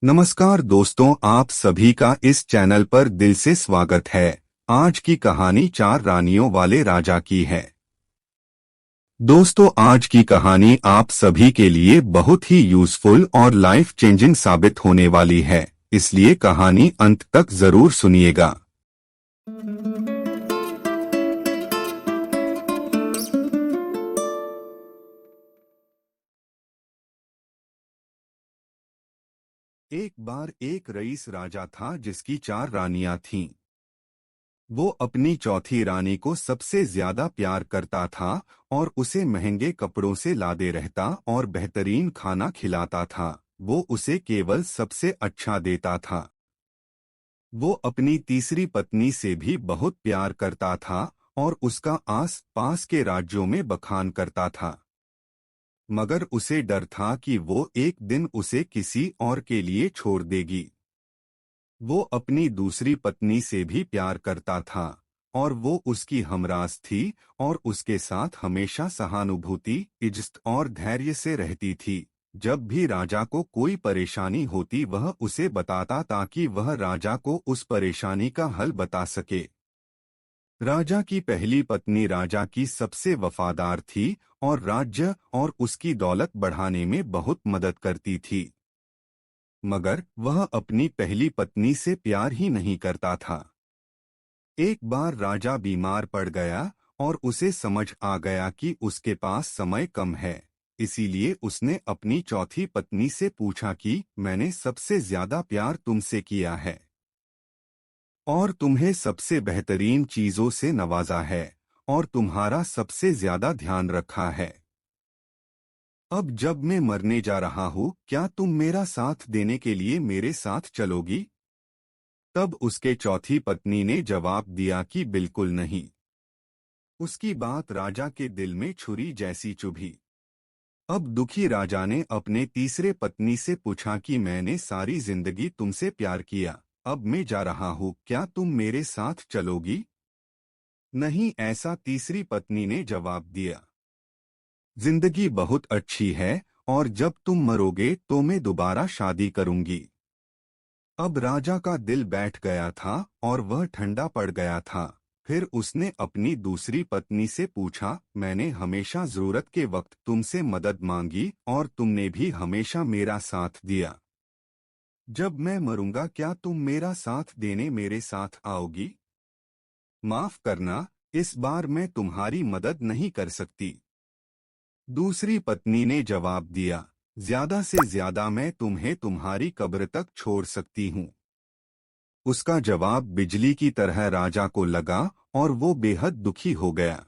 नमस्कार दोस्तों, आप सभी का इस चैनल पर दिल से स्वागत है। आज की कहानी 4 रानियों वाले राजा की है। दोस्तों, आज की कहानी आप सभी के लिए बहुत ही यूजफुल और लाइफ चेंजिंग साबित होने वाली है, इसलिए कहानी अंत तक जरूर सुनिएगा। एक बार एक रईस राजा था जिसकी 4 रानियां थीं। वो अपनी चौथी रानी को सबसे ज्यादा प्यार करता था और उसे महंगे कपड़ों से लादे रहता और बेहतरीन खाना खिलाता था। वो उसे केवल सबसे अच्छा देता था। वो अपनी तीसरी पत्नी से भी बहुत प्यार करता था और उसका आस पास के राज्यों में बखान करता था। मगर उसे डर था कि वो एक दिन उसे किसी और के लिए छोड़ देगी। वो अपनी दूसरी पत्नी से भी प्यार करता था और वो उसकी हमराज थी और उसके साथ हमेशा सहानुभूति, इज्जत और धैर्य से रहती थी। जब भी राजा को कोई परेशानी होती वह उसे बताता ताकि वह राजा को उस परेशानी का हल बता सके। राजा की पहली पत्नी राजा की सबसे वफादार थी और राज्य और उसकी दौलत बढ़ाने में बहुत मदद करती थी। मगर वह अपनी पहली पत्नी से प्यार ही नहीं करता था। एक बार राजा बीमार पड़ गया और उसे समझ आ गया कि उसके पास समय कम है। इसीलिए उसने अपनी चौथी पत्नी से पूछा कि मैंने सबसे ज्यादा प्यार तुमसे किया है और तुम्हें सबसे बेहतरीन चीजों से नवाजा है और तुम्हारा सबसे ज्यादा ध्यान रखा है। अब जब मैं मरने जा रहा हूँ, क्या तुम मेरा साथ देने के लिए मेरे साथ चलोगी? तब उसके चौथी पत्नी ने जवाब दिया कि बिल्कुल नहीं। उसकी बात राजा के दिल में छुरी जैसी चुभी। अब दुखी राजा ने अपने तीसरे पत्नी से पूछा कि मैंने सारी जिंदगी तुमसे प्यार किया, अब मैं जा रहा हूँ, क्या तुम मेरे साथ चलोगी? नहीं, ऐसा तीसरी पत्नी ने जवाब दिया। जिंदगी बहुत अच्छी है और जब तुम मरोगे तो मैं दोबारा शादी करूंगी। अब राजा का दिल बैठ गया था और वह ठंडा पड़ गया था। फिर उसने अपनी दूसरी पत्नी से पूछा, मैंने हमेशा जरूरत के वक्त तुमसे मदद मांगी और तुमने भी हमेशा मेरा साथ दिया। जब मैं मरूंगा क्या तुम मेरा साथ देने मेरे साथ आओगी? माफ करना, इस बार मैं तुम्हारी मदद नहीं कर सकती। दूसरी पत्नी ने जवाब दिया, ज्यादा से ज्यादा मैं तुम्हें तुम्हारी कब्र तक छोड़ सकती हूँ। उसका जवाब बिजली की तरह राजा को लगा और वो बेहद दुखी हो गया।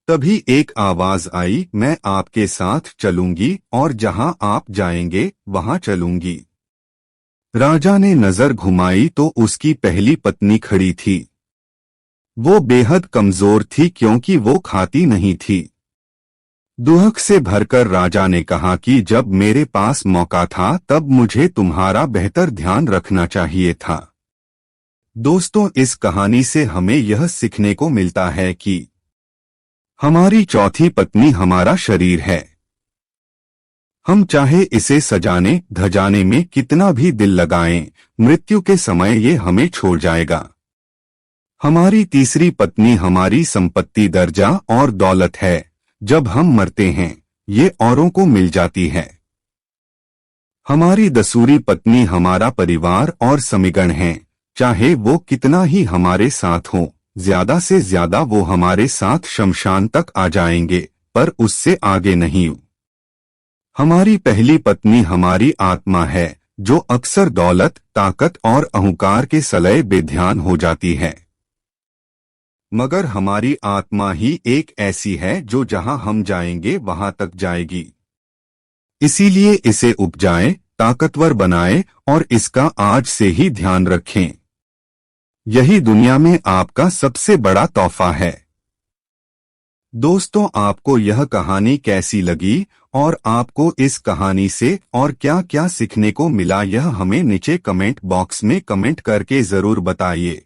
तभी एक आवाज आई, मैं आपके साथ चलूंगी और जहां आप जाएंगे वहां चलूंगी। राजा ने नजर घुमाई तो उसकी पहली पत्नी खड़ी थी। वो बेहद कमजोर थी क्योंकि वो खाती नहीं थी। दुहक से भरकर राजा ने कहा कि जब मेरे पास मौका था तब मुझे तुम्हारा बेहतर ध्यान रखना चाहिए था। दोस्तों, इस कहानी से हमें यह सीखने को मिलता है कि हमारी चौथी पत्नी हमारा शरीर है। हम चाहे इसे सजाने धजाने में कितना भी दिल लगाएं, मृत्यु के समय ये हमें छोड़ जाएगा। हमारी तीसरी पत्नी हमारी संपत्ति, दर्जा और दौलत है। जब हम मरते हैं ये औरों को मिल जाती है। हमारी दसूरी पत्नी हमारा परिवार और समीगण है। चाहे वो कितना ही हमारे साथ हो, ज्यादा से ज्यादा वो हमारे साथ शमशान तक आ जाएंगे, पर उससे आगे नहीं। हमारी पहली पत्नी हमारी आत्मा है जो अक्सर दौलत, ताकत और अहंकार के सलए बेध्यान हो जाती है। मगर हमारी आत्मा ही एक ऐसी है जो जहां हम जाएंगे वहां तक जाएगी। इसीलिए इसे उपजाएं, ताकतवर बनाएं और इसका आज से ही ध्यान रखें। यही दुनिया में आपका सबसे बड़ा तोहफा है। दोस्तों, आपको यह कहानी कैसी लगी और आपको इस कहानी से और क्या क्या सीखने को मिला, यह हमें नीचे कमेंट बॉक्स में कमेंट करके जरूर बताइए।